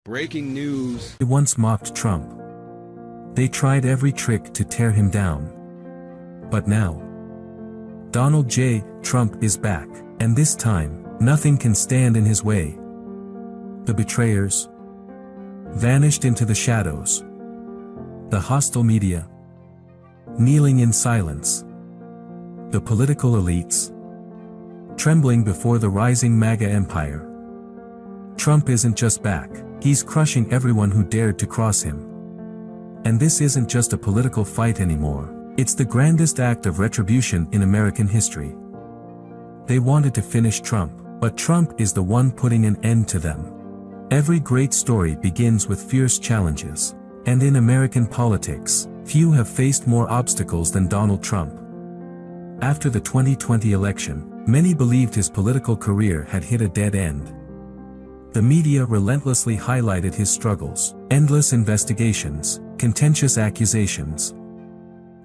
Breaking news. They once mocked Trump. They tried every trick to tear him down. But now, Donald J. Trump is back, and this time, nothing can stand in his way. The betrayers vanished into the shadows. The hostile media kneeling in silence. The political elites trembling before the rising MAGA empire. Trump isn't just back, he's crushing everyone who dared to cross him. And this isn't just a political fight anymore, it's the grandest act of retribution in American history. They wanted to finish Trump, but Trump is the one putting an end to them. Every great story begins with fierce challenges, and in American politics, few have faced more obstacles than Donald Trump. After the 2020 election, many believed his political career had hit a dead end. The media relentlessly highlighted his struggles, endless investigations, contentious accusations.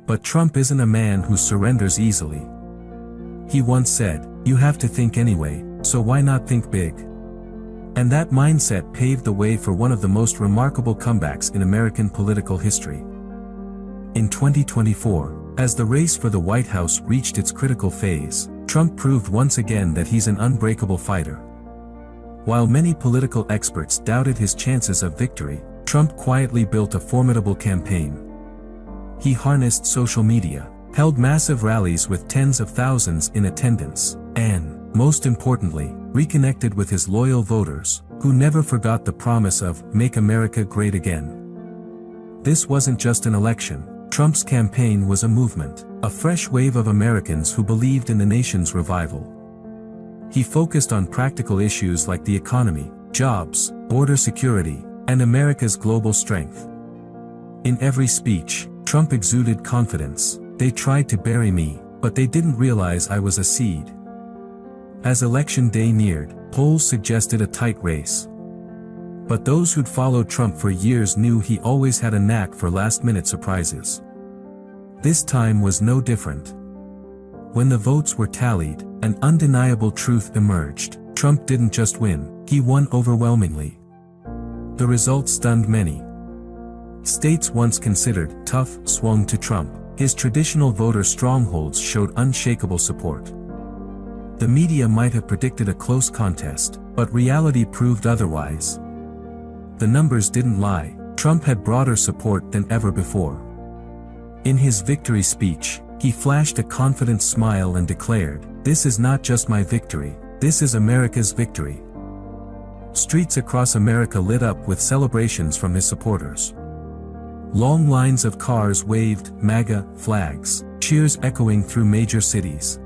But Trump isn't a man who surrenders easily. He once said, "You have to think anyway, so why not think big?" And that mindset paved the way for one of the most remarkable comebacks in American political history. In 2024, as the race for the White House reached its critical phase, Trump proved once again that he's an unbreakable fighter. While many political experts doubted his chances of victory, Trump quietly built a formidable campaign. He harnessed social media, held massive rallies with tens of thousands in attendance, and, most importantly, reconnected with his loyal voters, who never forgot the promise of "Make America Great Again." This wasn't just an election. Trump's campaign was a movement, a fresh wave of Americans who believed in the nation's revival. He focused on practical issues like the economy, jobs, border security, and America's global strength. In every speech, Trump exuded confidence. "They tried to bury me, but they didn't realize I was a seed." As election day neared, polls suggested a tight race. But those who'd followed Trump for years knew he always had a knack for last-minute surprises. This time was no different. When the votes were tallied, an undeniable truth emerged. Trump didn't just win, he won overwhelmingly. The result stunned many. States once considered tough swung to Trump. His traditional voter strongholds showed unshakable support. The media might have predicted a close contest, but reality proved otherwise. The numbers didn't lie. Trump had broader support than ever before. In his victory speech, he flashed a confident smile and declared, "This is not just my victory, this is America's victory." Streets across America lit up with celebrations from his supporters. Long lines of cars waved MAGA flags, cheers echoing through major cities.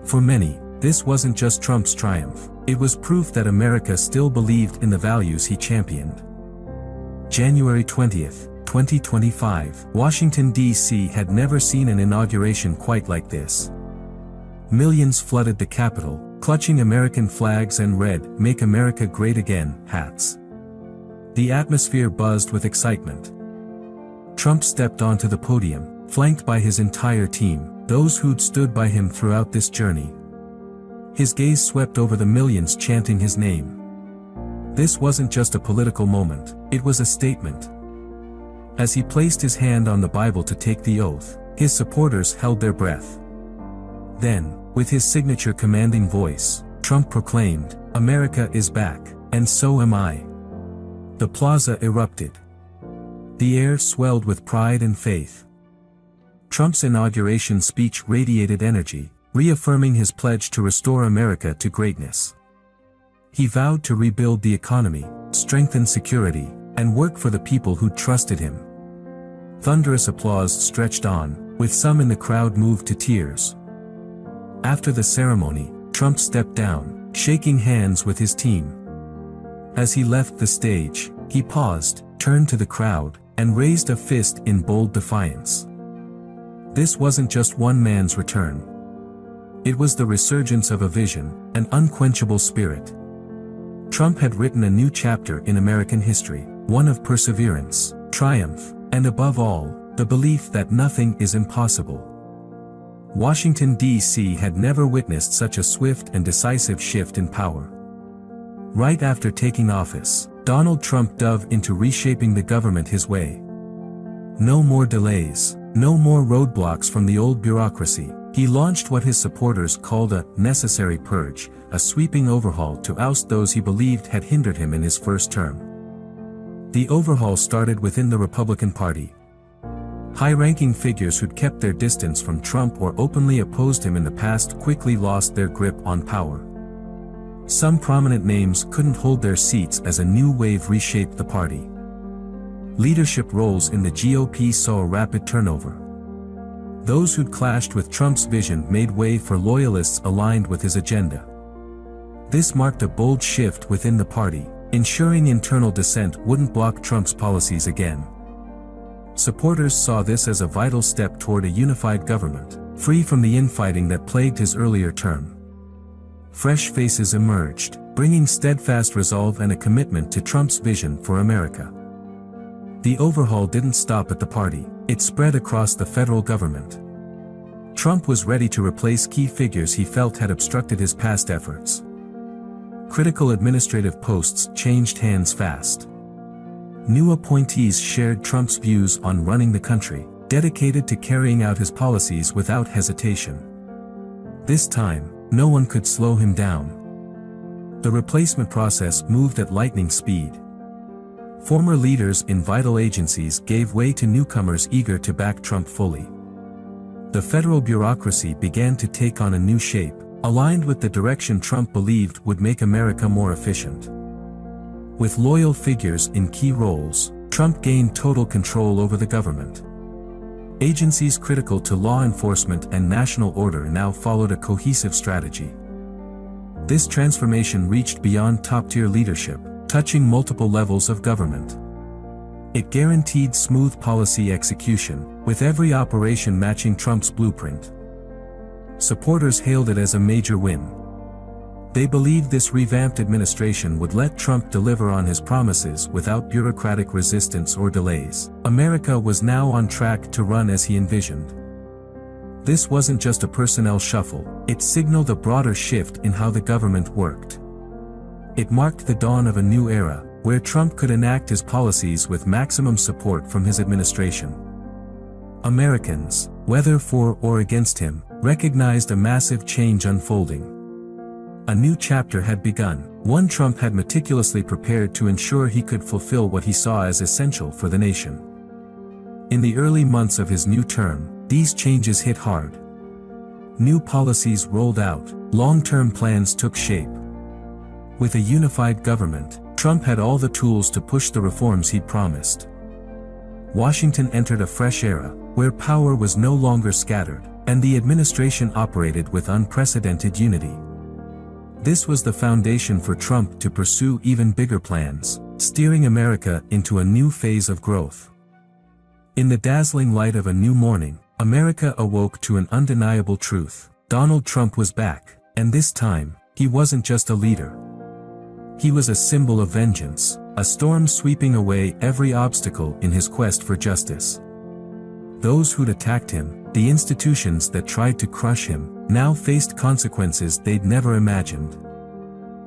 For many, this wasn't just Trump's triumph, it was proof that America still believed in the values he championed. January 20th, 2025, Washington, D.C. had never seen an inauguration quite like this. Millions flooded the Capitol, clutching American flags and red "Make America Great Again" hats. The atmosphere buzzed with excitement. Trump stepped onto the podium, flanked by his entire team, those who'd stood by him throughout this journey. His gaze swept over the millions chanting his name. This wasn't just a political moment, it was a statement. As he placed his hand on the Bible to take the oath, his supporters held their breath. Then, with his signature commanding voice, Trump proclaimed, "America is back, and so am I." The plaza erupted. The air swelled with pride and faith. Trump's inauguration speech radiated energy, reaffirming his pledge to restore America to greatness. He vowed to rebuild the economy, strengthen security, and work for the people who trusted him. Thunderous applause stretched on, with some in the crowd moved to tears. After the ceremony, Trump stepped down, shaking hands with his team. As he left the stage, he paused, turned to the crowd, and raised a fist in bold defiance. This wasn't just one man's return. It was the resurgence of a vision, an unquenchable spirit. Trump had written a new chapter in American history, one of perseverance, triumph, and above all, the belief that nothing is impossible. Washington, D.C. had never witnessed such a swift and decisive shift in power. Right after taking office, Donald Trump dove into reshaping the government his way. No more delays, no more roadblocks from the old bureaucracy. He launched what his supporters called a necessary purge, a sweeping overhaul to oust those he believed had hindered him in his first term. The overhaul started within the Republican Party. High-ranking figures who'd kept their distance from Trump or openly opposed him in the past quickly lost their grip on power. Some prominent names couldn't hold their seats as a new wave reshaped the party. Leadership roles in the GOP saw a rapid turnover. Those who'd clashed with Trump's vision made way for loyalists aligned with his agenda. This marked a bold shift within the party, ensuring internal dissent wouldn't block Trump's policies again. Supporters saw this as a vital step toward a unified government, free from the infighting that plagued his earlier term. Fresh faces emerged, bringing steadfast resolve and a commitment to Trump's vision for America. The overhaul didn't stop at the party, it spread across the federal government. Trump was ready to replace key figures he felt had obstructed his past efforts. Critical administrative posts changed hands fast. New appointees shared Trump's views on running the country, dedicated to carrying out his policies without hesitation. This time, no one could slow him down. The replacement process moved at lightning speed. Former leaders in vital agencies gave way to newcomers eager to back Trump fully. The federal bureaucracy began to take on a new shape, aligned with the direction Trump believed would make America more efficient. With loyal figures in key roles, Trump gained total control over the government. Agencies critical to law enforcement and national order now followed a cohesive strategy. This transformation reached beyond top-tier leadership, touching multiple levels of government. It guaranteed smooth policy execution, with every operation matching Trump's blueprint. Supporters hailed it as a major win. They believed this revamped administration would let Trump deliver on his promises without bureaucratic resistance or delays. America was now on track to run as he envisioned. This wasn't just a personnel shuffle, it signaled a broader shift in how the government worked. It marked the dawn of a new era, where Trump could enact his policies with maximum support from his administration. Americans, whether for or against him, recognized a massive change unfolding. A new chapter had begun, one Trump had meticulously prepared to ensure he could fulfill what he saw as essential for the nation. In the early months of his new term, these changes hit hard. New policies rolled out, long-term plans took shape. With a unified government, Trump had all the tools to push the reforms he'd promised. Washington entered a fresh era, where power was no longer scattered, and the administration operated with unprecedented unity. This was the foundation for Trump to pursue even bigger plans, steering America into a new phase of growth. In the dazzling light of a new morning, America awoke to an undeniable truth. Donald Trump was back, and this time, he wasn't just a leader. He was a symbol of vengeance, a storm sweeping away every obstacle in his quest for justice. Those who'd attacked him, the institutions that tried to crush him, now faced consequences they'd never imagined.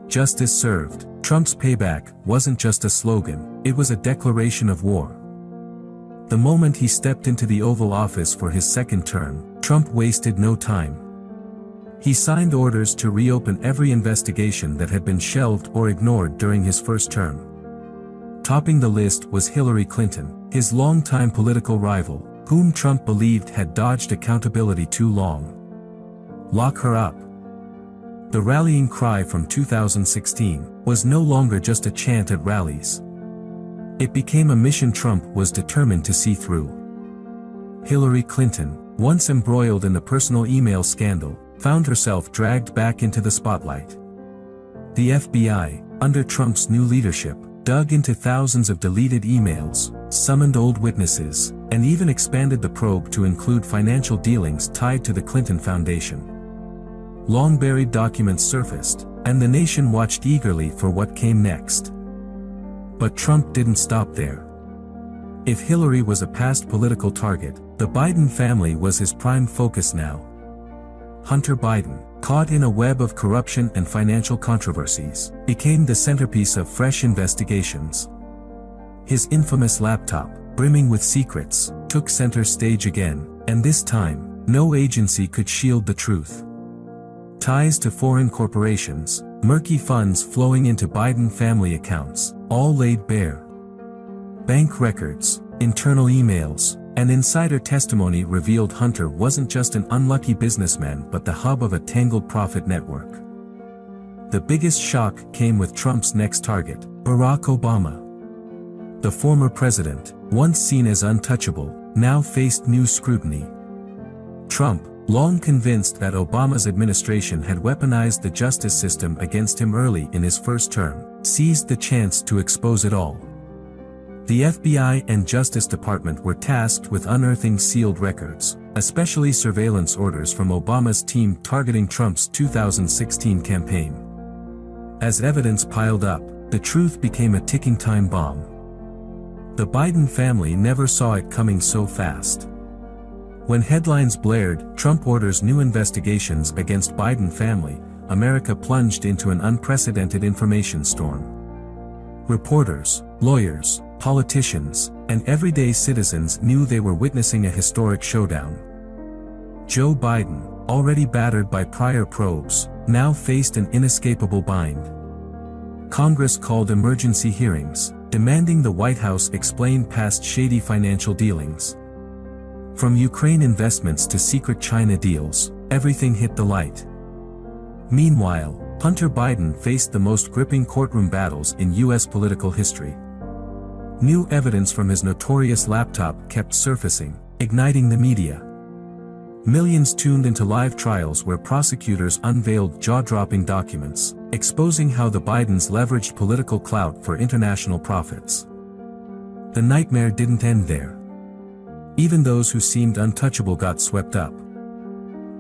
Justice served. Trump's payback wasn't just a slogan, it was a declaration of war. The moment he stepped into the Oval Office for his second term, Trump wasted no time. He signed orders to reopen every investigation that had been shelved or ignored during his first term. Topping the list was Hillary Clinton, his longtime political rival, whom Trump believed had dodged accountability too long. Lock her up. The rallying cry from 2016 was no longer just a chant at rallies. It became a mission Trump was determined to see through. Hillary Clinton, once embroiled in the personal email scandal, found herself dragged back into the spotlight. The FBI, under Trump's new leadership, dug into thousands of deleted emails, summoned old witnesses, and even expanded the probe to include financial dealings tied to the Clinton Foundation. Long-buried documents surfaced, and the nation watched eagerly for what came next. But Trump didn't stop there. If Hillary was a past political target, the Biden family was his prime focus now. Hunter Biden, caught in a web of corruption and financial controversies, became the centerpiece of fresh investigations. His infamous laptop, brimming with secrets, took center stage again, and this time, no agency could shield the truth. Ties to foreign corporations, murky funds flowing into Biden family accounts, all laid bare. Bank records, internal emails, and insider testimony revealed Hunter wasn't just an unlucky businessman but the hub of a tangled profit network. The biggest shock came with Trump's next target, Barack Obama. The former president, once seen as untouchable, now faced new scrutiny. Trump, long convinced that Obama's administration had weaponized the justice system against him early in his first term, seized the chance to expose it all. The FBI and Justice Department were tasked with unearthing sealed records, especially surveillance orders from Obama's team targeting Trump's 2016 campaign. As evidence piled up, the truth became a ticking time bomb. The Biden family never saw it coming so fast. When headlines blared, "Trump orders new investigations against Biden family," America plunged into an unprecedented information storm. Reporters, lawyers, politicians, and everyday citizens knew they were witnessing a historic showdown. Joe Biden, already battered by prior probes, now faced an inescapable bind. Congress called emergency hearings, demanding the White House explain past shady financial dealings. From Ukraine investments to secret China deals, everything hit the light. Meanwhile, Hunter Biden faced the most gripping courtroom battles in U.S. political history. New evidence from his notorious laptop kept surfacing, igniting the media. Millions tuned into live trials where prosecutors unveiled jaw-dropping documents, exposing how the Bidens leveraged political clout for international profits. The nightmare didn't end there. Even those who seemed untouchable got swept up.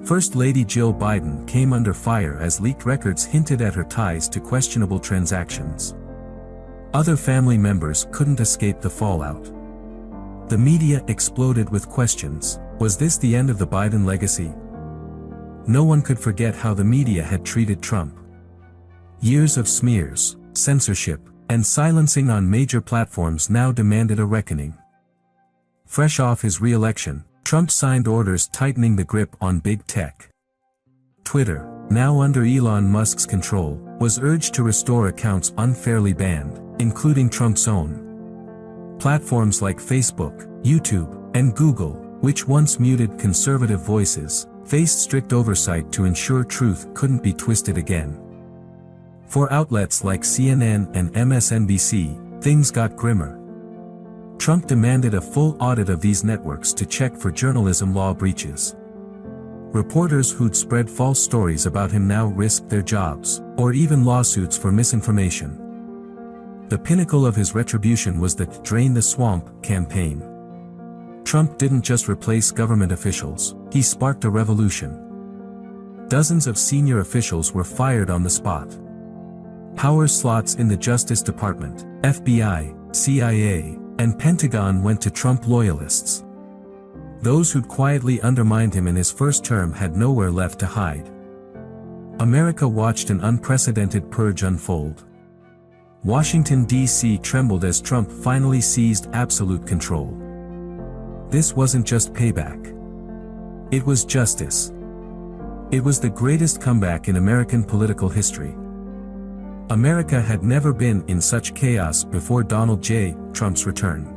First Lady Jill Biden came under fire as leaked records hinted at her ties to questionable transactions. Other family members couldn't escape the fallout. The media exploded with questions. Was this the end of the Biden legacy? No one could forget how the media had treated Trump. Years of smears, censorship, and silencing on major platforms now demanded a reckoning. Fresh off his re-election, Trump signed orders tightening the grip on big tech. Twitter, now under Elon Musk's control, was urged to restore accounts unfairly banned, including Trump's own. Platforms like Facebook, YouTube, and Google, which once muted conservative voices, faced strict oversight to ensure truth couldn't be twisted again. For outlets like CNN and MSNBC, things got grimmer. Trump demanded a full audit of these networks to check for journalism law breaches. Reporters who'd spread false stories about him now risked their jobs, or even lawsuits for misinformation. The pinnacle of his retribution was the "Drain the Swamp" campaign. Trump didn't just replace government officials, he sparked a revolution. Dozens of senior officials were fired on the spot. Power slots in the Justice Department, FBI, CIA, and Pentagon went to Trump loyalists. Those who'd quietly undermined him in his first term had nowhere left to hide. America watched an unprecedented purge unfold. Washington, D.C. trembled as Trump finally seized absolute control. This wasn't just payback. It was justice. It was the greatest comeback in American political history. America had never been in such chaos before Donald J. Trump's return.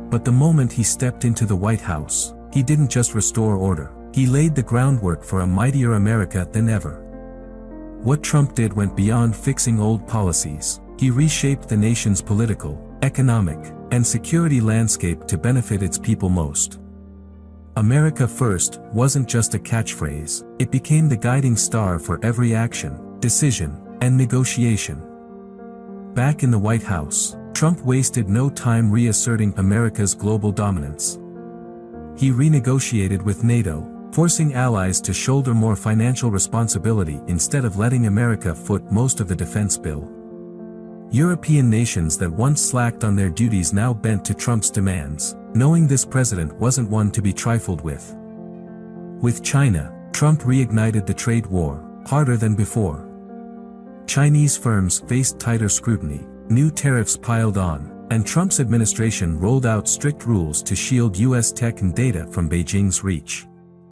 But the moment he stepped into the White House, he didn't just restore order, he laid the groundwork for a mightier America than ever. What Trump did went beyond fixing old policies. He reshaped the nation's political, economic, and security landscape to benefit its people most. America First wasn't just a catchphrase, it became the guiding star for every action, decision, and negotiation. Back in the White House, Trump wasted no time reasserting America's global dominance. He renegotiated with NATO, forcing allies to shoulder more financial responsibility instead of letting America foot most of the defense bill. European nations that once slacked on their duties now bent to Trump's demands, knowing this president wasn't one to be trifled with. With China, Trump reignited the trade war, harder than before. Chinese firms faced tighter scrutiny, new tariffs piled on, and Trump's administration rolled out strict rules to shield U.S. tech and data from Beijing's reach.